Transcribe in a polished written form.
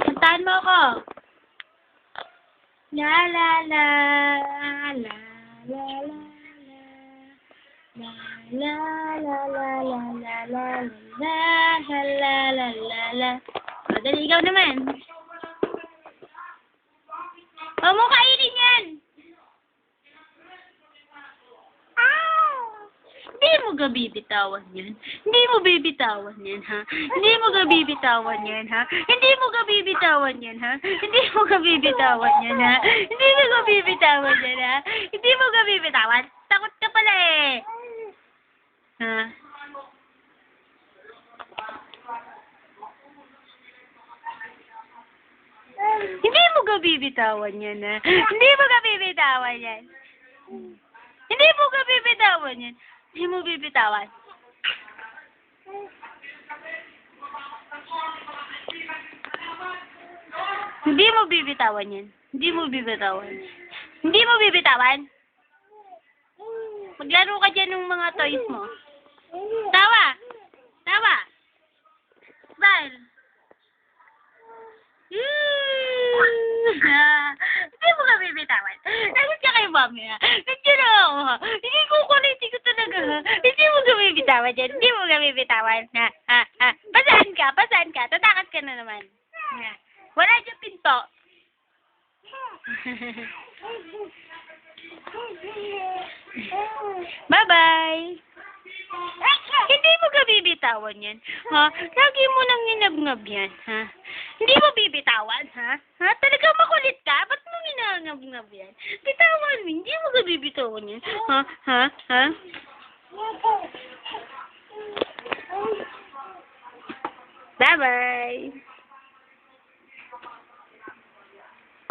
Kantahan mo ako. La la la la la la la la la la la la la la la la. O, dali, ikaw naman. Huwag mo kainin yan! Hindi mo gabibitawan yan. Hindi mo bibitawan yan, ha? Hindi mo gabibitawan yan, ha? Hindi mo gabibitawan yan, ha? Hindi mo gabibitawan yan, ha? Hindi mo gabibitawan yan, ha? Hindi mo gabibitawan. Takot ka pala eh. Ha? Hindi mo gabibitawan yan, ha? Hindi mo gabibitawan yan. Hindi mo gabibitawan yan. Hindi mo bibitawan. Hindi mo bibitawan yan. Hindi mo bibitawan. Hindi mo bibitawan. Maglaro ka dyan ng mga toys mo. Tawa! Tawa! Smile! Hindi mo ka bibitawan. Nagit ka kay mami ha. Nandiyan na ako ha. Hindi ko talaga ha. Hindi mo ka bibitawan dyan. Hindi mo ka bibitawan. Ha. Pasaan ka? Pasaan ka? Tatakas ka na naman. Ha. Wala dyan pinto. Bye-bye. Hindi mo ka bibitawan yan. Ha? Lagi mo nang inabngab yan. Ha? Hindi mo bibitawan, ha? Ha? Talagang makulit ka? Ba't mo ginangab-ngab yan? Bitawan mo. Hindi mo ka bibitawan yan. Ha? Ha? Ha? Bye-bye.